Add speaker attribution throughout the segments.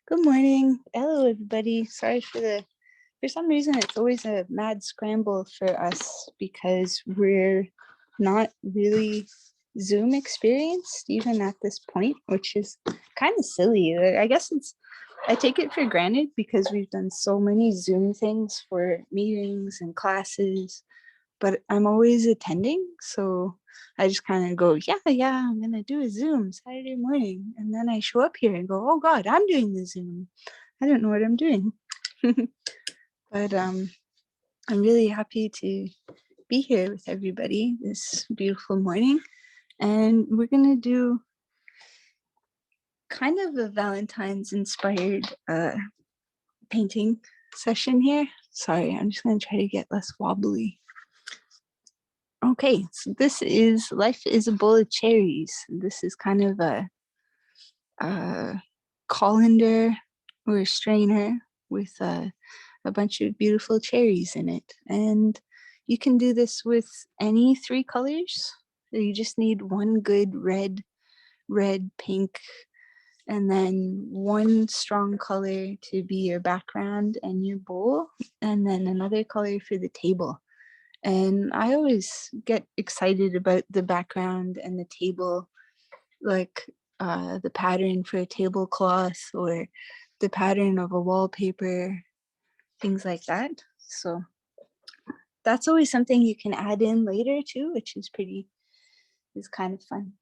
Speaker 1: Good morning. Hello, everybody. Sorry for some reason, it's always a mad scramble for us because we're not really Zoom experienced even at this point, which is kind of silly. I guess I take it for granted because we've done so many Zoom things for meetings and classes, but I'm always attending. So I just kind of go, yeah, I'm going to do a Zoom Saturday morning. And then I show up here and go, oh God, I'm doing the Zoom. I don't know what I'm doing. But I'm really happy to be here with everybody this beautiful morning. And we're going to do kind of a Valentine's inspired painting session here. Sorry, I'm just going to try to get less wobbly. Okay, so this is Life is a Bowl of Cherries. This is kind of a colander or a strainer with a bunch of beautiful cherries in it. And you can do this with any three colors. So you just need one good red, pink, and then one strong color to be your background and your bowl, and then another color for the table. And I always get excited about the background and the table, like the pattern for a tablecloth or the pattern of a wallpaper, things like that. So that's always something you can add in later too, which is kind of fun.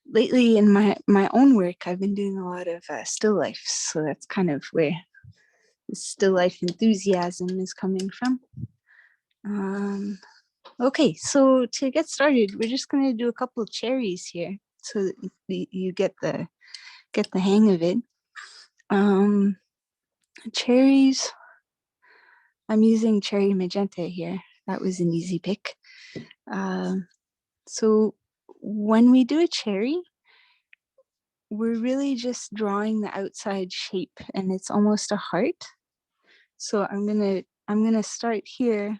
Speaker 1: Lately in my own work, I've been doing a lot of still lifes. So that's kind of where the still life enthusiasm is coming from. Okay, so to get started, we're just going to do a couple of cherries here so that you get the hang of it. Cherries, I'm using Cherry Magenta here. That was an easy pick. So when we do a cherry, we're really just drawing the outside shape, and it's almost a heart. So I'm gonna start here,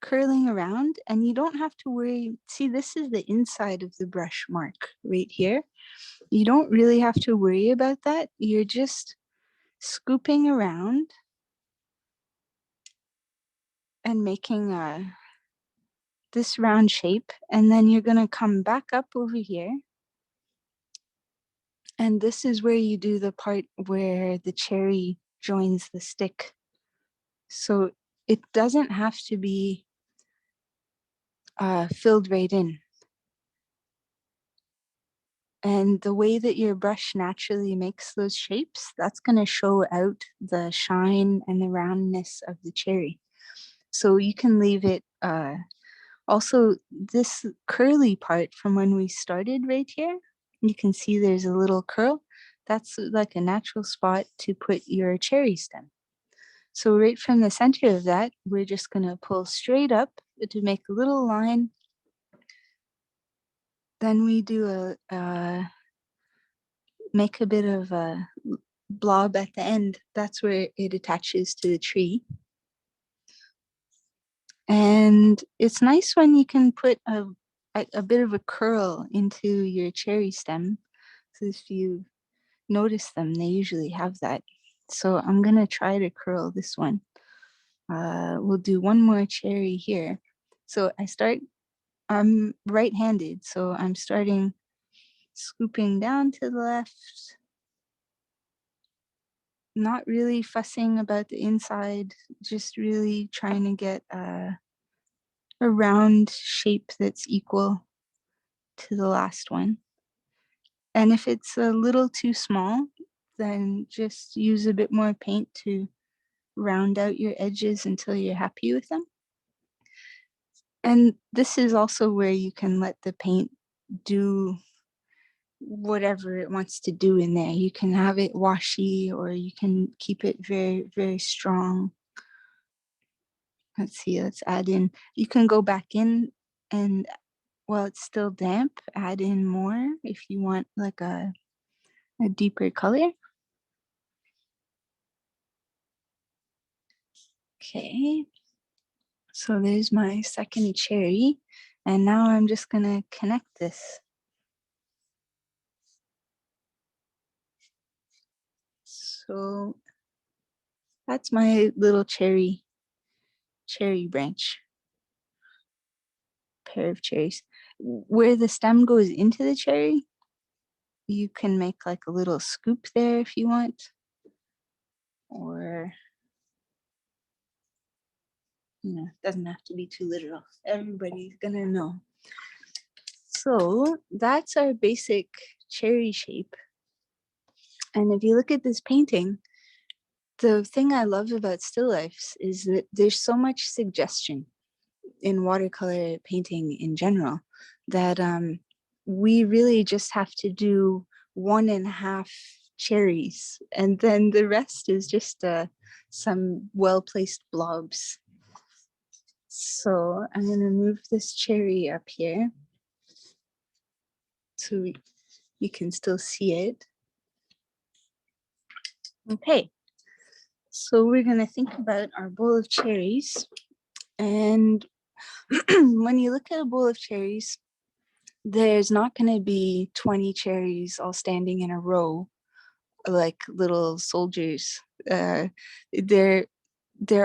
Speaker 1: curling around, and you don't have to worry. See, this is the inside of the brush mark right here. You don't really have to worry about that. You're just scooping around and making this round shape, and then you're gonna come back up over here. And this is where you do the part where the cherry joins the stick. So it doesn't have to be filled right in. And the way that your brush naturally makes those shapes, that's going to show out the shine and the roundness of the cherry. So you can leave it, also this curly part from when we started right here, you can see there's a little curl. That's like a natural spot to put your cherry stem. So right from the center of that, we're just going to pull straight up to make a little line. Then we do make a bit of a blob at the end. That's where it attaches to the tree. And it's nice when you can put a bit of a curl into your cherry stem. So if you notice them, they usually have that. So I'm gonna try to curl this one. We'll do one more cherry here. So I'm right-handed, so I'm starting scooping down to the left, not really fussing about the inside, just really trying to get a round shape that's equal to the last one. And if it's a little too small, then just use a bit more paint to round out your edges until you're happy with them. And this is also where you can let the paint do whatever it wants to do in there. You can have it washy, or you can keep it very, very strong. Let's see, let's add in, you can go back in and while it's still damp, add in more if you want like a deeper color. Okay, so there's my second cherry, and now I'm just gonna connect this. So that's my little cherry branch, pair of cherries. Where the stem goes into the cherry, you can make like a little scoop there if you want, or it doesn't have to be too literal. Everybody's gonna know. So that's our basic cherry shape. And if you look at this painting, the thing I love about still lifes is that there's so much suggestion in watercolor painting in general that we really just have to do 1.5 cherries, and then the rest is just some well-placed blobs. So I'm going to move this cherry up here so you can still see it. Okay, so we're going to think about our bowl of cherries. And when you look at a bowl of cherries, there's not going to be 20 cherries all standing in a row like little soldiers. They're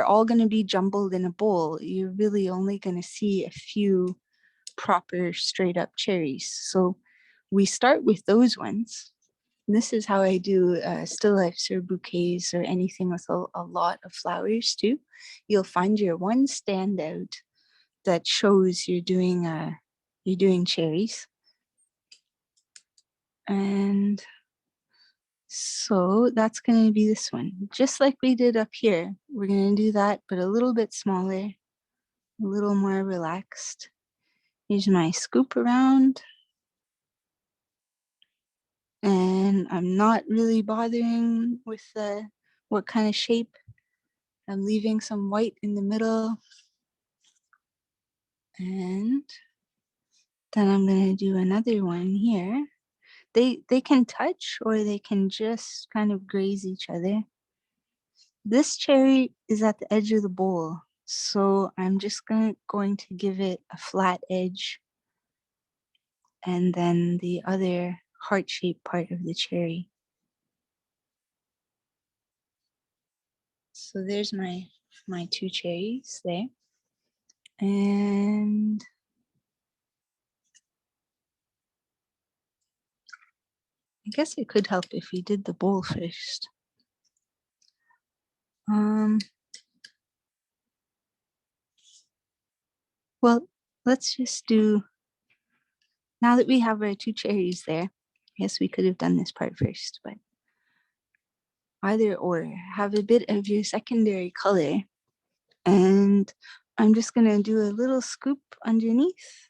Speaker 1: all going to be jumbled in a bowl. You're really only going to see a few proper straight up cherries. So we start with those ones. And this is how I do still lifes or bouquets or anything with a lot of flowers too. You'll find your one standout that shows you're doing cherries. And so that's going to be this one, just like we did up here. We're going to do that, but a little bit smaller, a little more relaxed. Here's my scoop around. And I'm not really bothering with what kind of shape. I'm leaving some white in the middle. And then I'm going to do another one here. They can touch or they can just kind of graze each other. This cherry is at the edge of the bowl, so I'm just going to give it a flat edge, and then the other heart-shaped part of the cherry. So there's my 2 cherries there. And I guess it could help if we did the bowl first. Well, let's just do, now that we have our 2 cherries there, I guess we could have done this part first, but either or, have a bit of your secondary color. And I'm just going to do a little scoop underneath.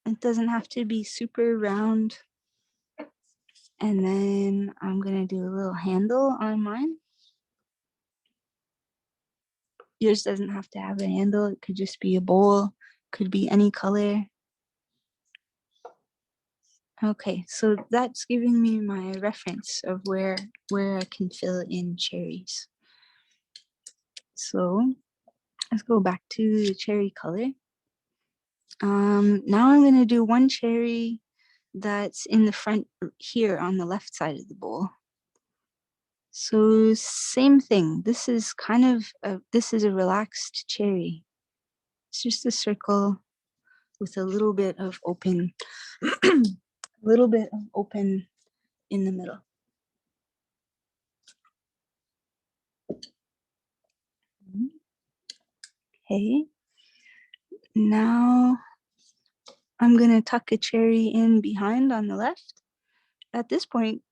Speaker 1: It doesn't have to be super round. And then I'm going to do a little handle on mine. Yours doesn't have to have a handle. It could just be a bowl, could be any color. Okay, so that's giving me my reference of where I can fill in cherries. So let's go back to the cherry color. Now I'm going to do one cherry that's in the front here on the left side of the bowl. So same thing. This is kind of this is a relaxed cherry. It's just a circle with a little bit of open, a little bit of open in the middle. Okay. Now I'm gonna tuck a cherry in behind on the left. At this point,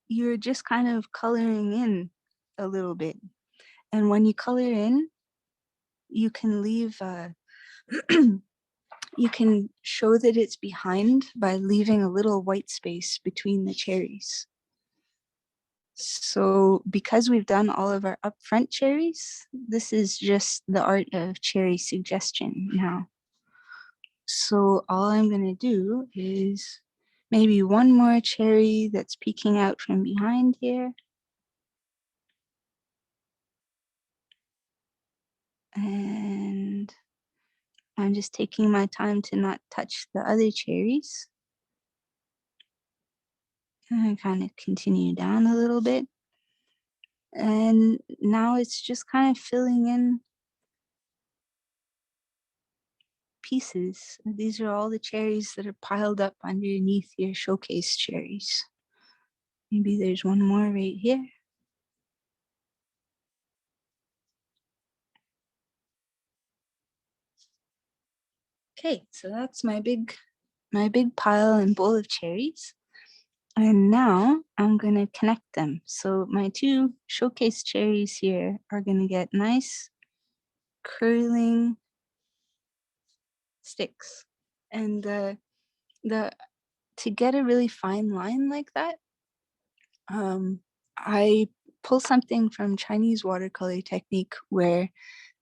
Speaker 1: you're just kind of coloring in a little bit. And when you color in, you can leave, you can show that it's behind by leaving a little white space between the cherries. So because we've done all of our upfront cherries, this is just the art of cherry suggestion now. So all I'm gonna do is maybe one more cherry that's peeking out from behind here. And I'm just taking my time to not touch the other cherries. And kind of continue down a little bit. And now it's just kind of filling in pieces. These are all the cherries that are piled up underneath your showcase cherries. Maybe there's one more right here. Okay, so that's my big pile and bowl of cherries. And now I'm gonna connect them. So my two showcase cherries here are gonna get nice curling sticks. And the to get a really fine line like that, I pull something from Chinese watercolor technique where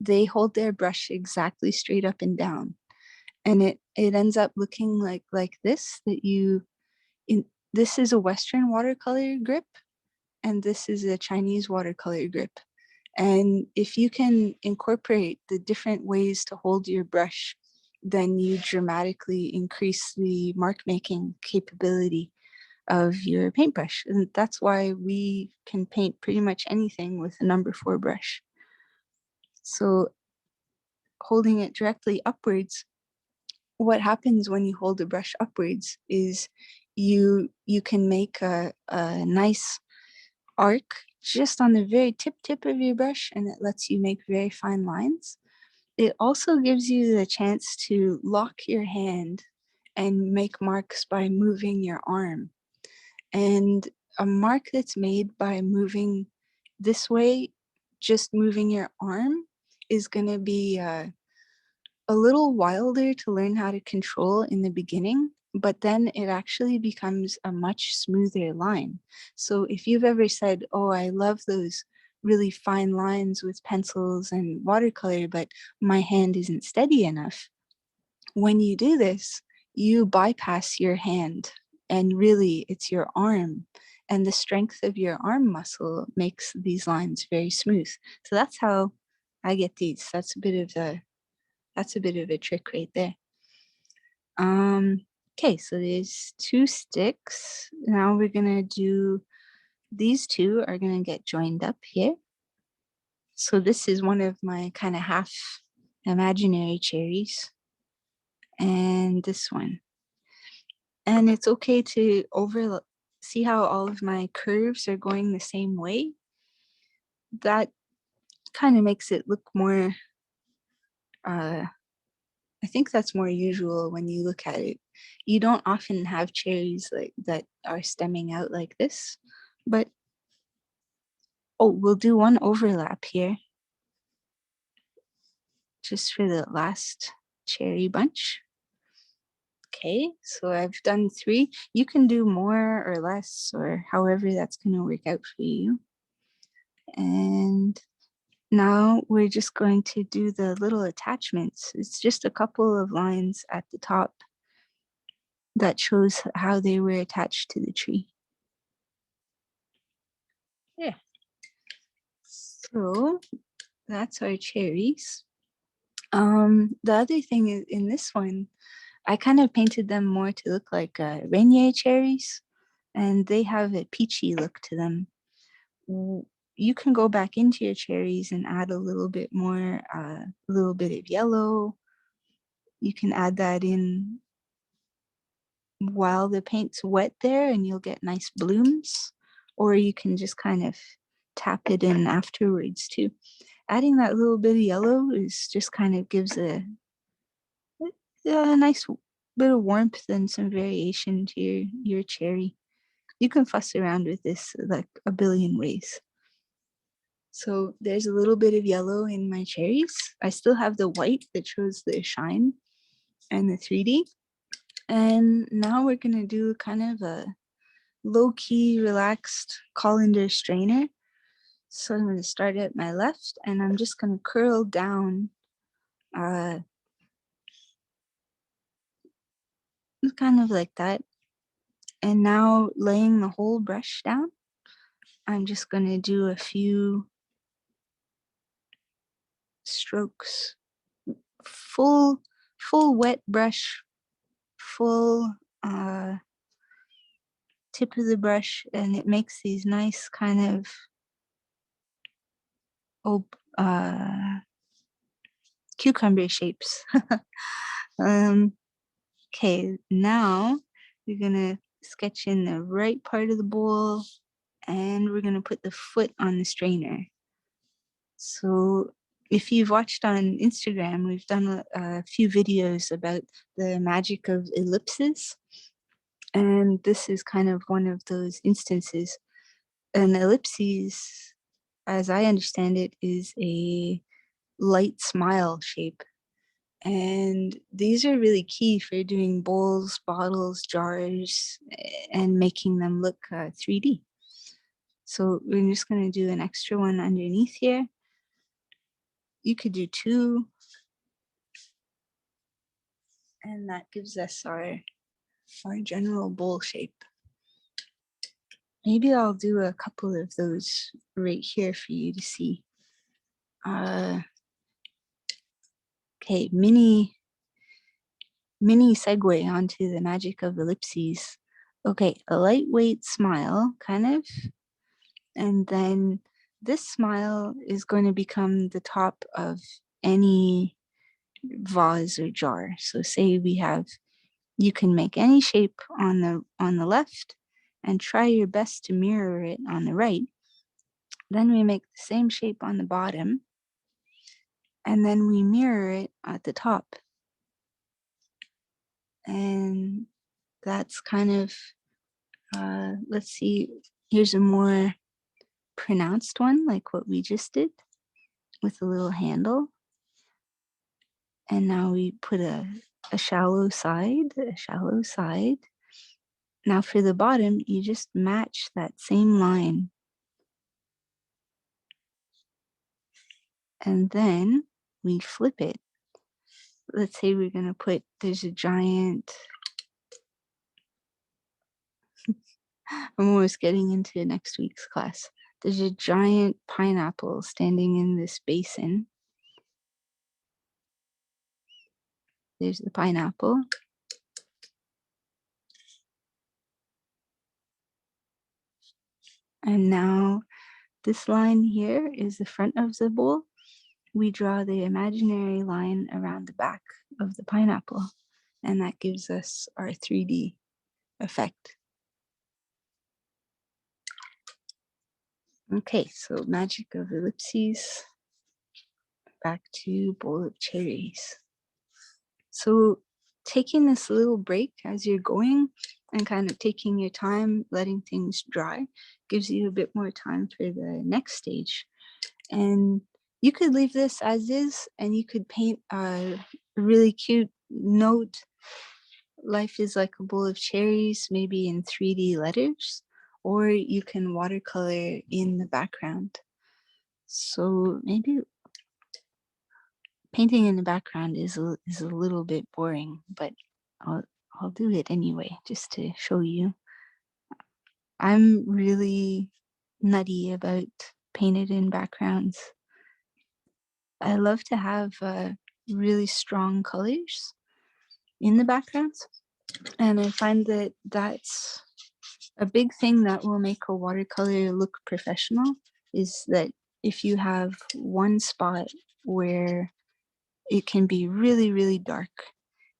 Speaker 1: they hold their brush exactly straight up and down, and it ends up looking like this. That you in this is a Western watercolor grip, and this is a Chinese watercolor grip. And if you can incorporate the different ways to hold your brush, then you dramatically increase the mark making capability of your paintbrush. And that's why we can paint pretty much anything with a number 4 brush. So holding it directly upwards, what happens when you hold the brush upwards is you can make a nice arc just on the very tip of your brush, and it lets you make very fine lines. It also gives you the chance to lock your hand and make marks by moving your arm. And a mark that's made by moving this way, just moving your arm, is going to be a little wilder to learn how to control in the beginning, but then it actually becomes a much smoother line. So if you've ever said, oh, I love those really fine lines with pencils and watercolor, but my hand isn't steady enough, when you do this, you bypass your hand, and really it's your arm. And the strength of your arm muscle makes these lines very smooth. So that's how I get these. That's a bit of a trick right there. Okay, so there's 2 sticks. Now we're gonna do, these 2 are gonna get joined up here. So this is one of my kind of half imaginary cherries, and this one. And it's okay to see how all of my curves are going the same way. That kind of makes it look more, I think that's more usual when you look at it. You don't often have cherries like that are stemming out like this, but oh, we'll do one overlap here just for the last cherry bunch. Okay, so I've done 3. You can do more or less, or however that's going to work out for you. And now we're just going to do the little attachments. It's just a couple of lines at the top that shows how they were attached to the tree. Yeah. So that's our cherries. The other thing is, in this one, I kind of painted them more to look like Rainier cherries, and they have a peachy look to them. You can go back into your cherries and add a little bit more, a little bit of yellow. You can add that in while the paint's wet there, and you'll get nice blooms, or you can just kind of tap it in afterwards too. Adding that little bit of yellow is just kind of gives a nice bit of warmth and some variation to your cherry. You can fuss around with this like a billion ways. So there's a little bit of yellow in my cherries. I still have the white that shows the shine and the 3D. And now we're gonna do kind of a low-key, relaxed colander strainer. So I'm gonna start at my left, and I'm just gonna curl down kind of like that. And now laying the whole brush down, I'm just gonna do a few strokes. Full wet brush, full tip of the brush, and it makes these nice kind of cucumber shapes. Okay, now we're gonna sketch in the right part of the bowl, and we're gonna put the foot on the strainer. So if you've watched on Instagram, we've done a few videos about the magic of ellipses. And this is kind of one of those instances. An ellipses, as I understand it, is a light smile shape. And these are really key for doing bowls, bottles, jars, and making them look 3D. So we're just going to do an extra one underneath here. You could do 2. And that gives us our general bowl shape. Maybe I'll do a couple of those right here for you to see. Okay, mini segue onto the magic of ellipses. Okay, a lightweight smile, kind of, and then this smile is going to become the top of any vase or jar. So say we have, you can make any shape on the left and try your best to mirror it on the right. Then we make the same shape on the bottom, and then we mirror it at the top. And that's kind of, let's see, here's a more pronounced one, like what we just did, with a little handle. And now we put a shallow side, Now for the bottom, you just match that same line. And then we flip it. Let's say we're gonna put, there's a giant, I'm almost getting into next week's class. There's a giant pineapple standing in this basin. There's the pineapple. And now this line here is the front of the bowl. We draw the imaginary line around the back of the pineapple, and that gives us our 3D effect. Okay, so magic of ellipses. Back to bowl of cherries. So taking this little break as you're going and kind of taking your time, letting things dry, gives you a bit more time for the next stage. And you could leave this as is, and you could paint a really cute note. Life is like a bowl of cherries, maybe in 3D letters, or you can watercolor in the background. So maybe painting in the background is a little bit boring, but I'll do it anyway, just to show you. I'm really nutty about painted in backgrounds. I love to have really strong colors in the backgrounds, and I find that that's a big thing that will make a watercolor look professional, is that if you have one spot where it can be really, really dark,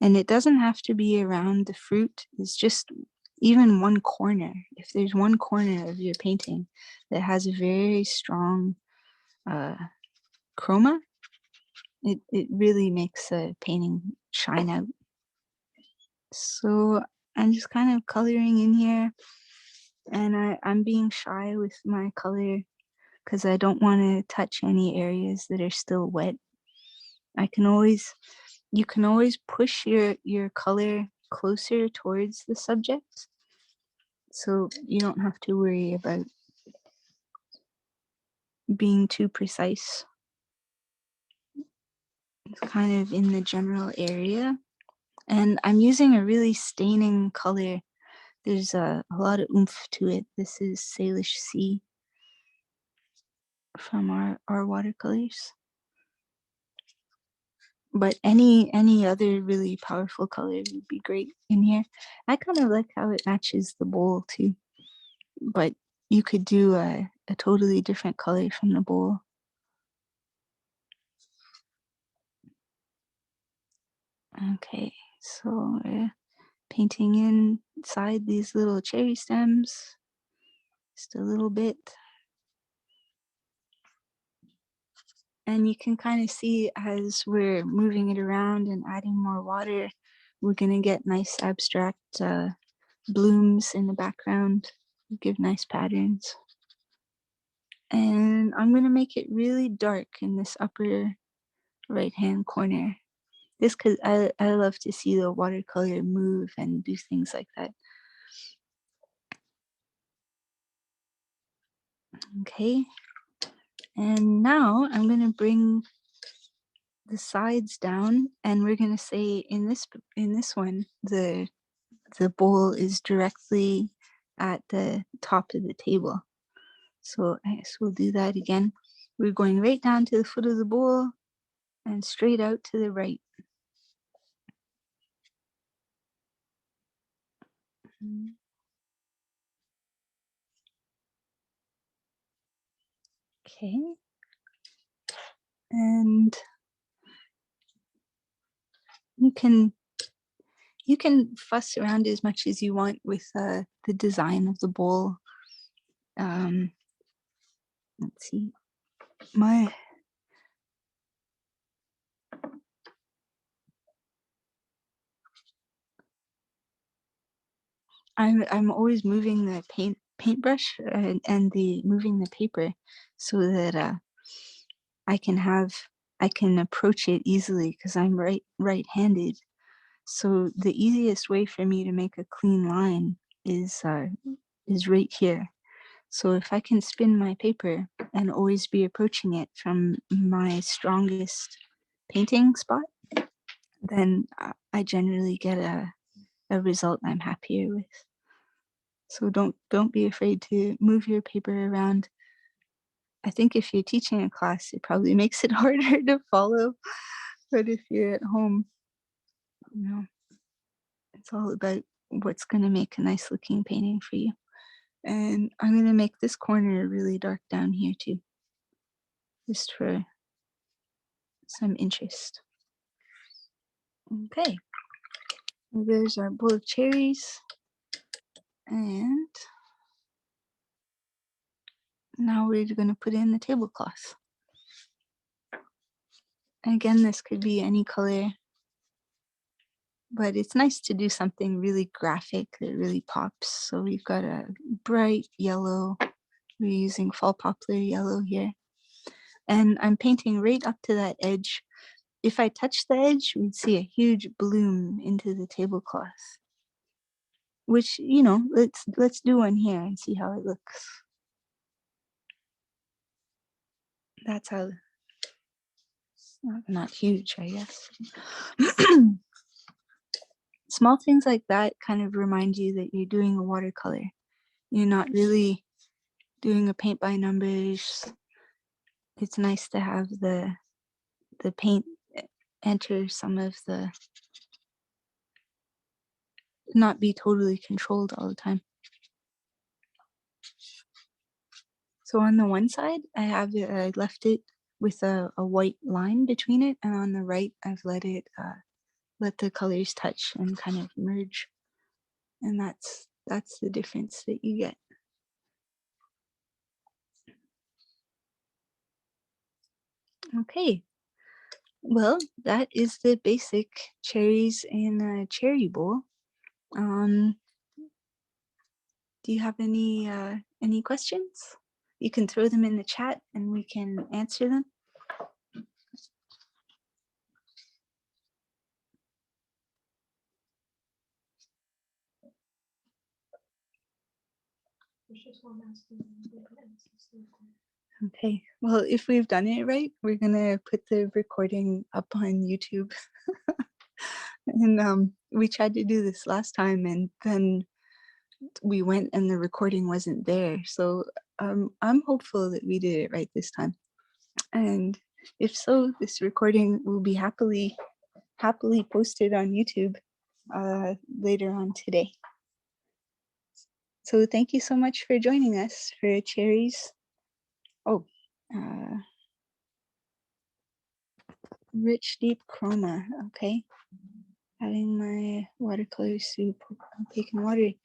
Speaker 1: and it doesn't have to be around the fruit, it's just even one corner. If there's one corner of your painting that has a very strong chroma, it really makes a painting shine out. So I'm just kind of coloring in here, and I'm being shy with my color because I don't want to touch any areas that are still wet. You can always push your color closer towards the subject, so you don't have to worry about being too precise. It's kind of in the general area, and I'm using a really staining color. There's a lot of oomph to it. This is Salish Sea from our watercolors. But any other really powerful color would be great in here. I kind of like how it matches the bowl too. but you could do a totally different color from the bowl. Okay, so we're painting inside these little cherry stems, just a little bit. And you can kind of see as we're moving it around and adding more water, we're gonna get nice abstract blooms in the background, give nice patterns. And I'm gonna make it really dark in this upper right-hand corner. This because I love to see the watercolor move and do things like that. Okay, and now I'm gonna bring the sides down, and we're gonna say in this one the bowl is directly at the top of the table. So I guess we'll do that again. We're going right down to the foot of the bowl and straight out to the right. Okay. And you can fuss around as much as you want with the design of the bowl. Let's see. I'm always moving the paintbrush and the moving the paper so that I can approach it easily because I'm right-handed. So the easiest way for me to make a clean line is right here. So if I can spin my paper and always be approaching it from my strongest painting spot, then I generally get a result I'm happier with. So don't be afraid to move your paper around. I think if you're teaching a class, it probably makes it harder to follow. But if you're at home, you know, it's all about what's going to make a nice looking painting for you. And I'm going to make this corner really dark down here too, just for some interest. Okay, there's our bowl of cherries. And now we're going to put in the tablecloth. Again, this could be any color, but it's nice to do something really graphic that really pops. So we've got a bright yellow. We're using Fall Poplar Yellow here. And I'm painting right up to that edge. If I touch the edge, we'd see a huge bloom into the tablecloth. Which, you know, let's do one here and see how it looks. That's how, not huge, I guess. Small things like that kind of remind you that you're doing a watercolor. You're not really doing a paint by numbers. It's nice to have the paint enter some of the, not be totally controlled all the time. So on the one side, I left it with a white line between it, and on the right, I've let the colors touch and kind of merge, and that's the difference that you get. Okay, well, that is the basic cherries in a cherry bowl. Do you have any questions? You can throw them in the chat and we can answer them. Okay, well, if we've done it right, we're gonna put the recording up on YouTube. And we tried to do this last time, and then we went and the recording wasn't there. So I'm hopeful that we did it right this time. And if so, this recording will be happily posted on YouTube later on today. So thank you so much for joining us for Cherries. Oh, uh, rich deep chroma. Okay, having my watercolor soup, opaque and watery.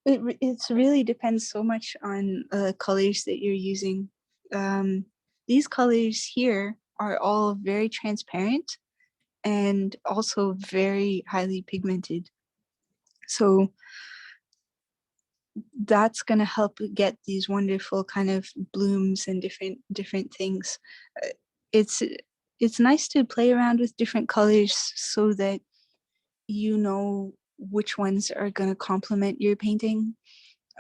Speaker 1: It's really depends so much on colors that you're using. These colors here are all very transparent and also very highly pigmented. So that's going to help get these wonderful kind of blooms and different things. Uh, It's it's nice to play around with different colors so that you know which ones are going to complement your painting.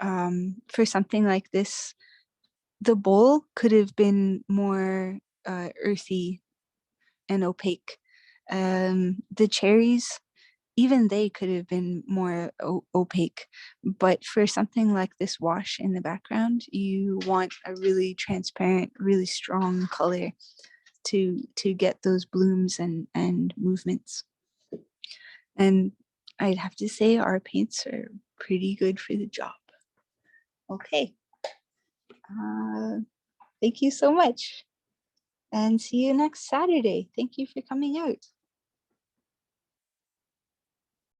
Speaker 1: For something like this, the bowl could have been more earthy and opaque. The cherries, even they could have been more opaque. But for something like this wash in the background, you want a really transparent, really strong color to get those blooms and movements. And I'd have to say our paints are pretty good for the job. Okay. Thank you so much. And see you next Saturday. Thank you for coming out.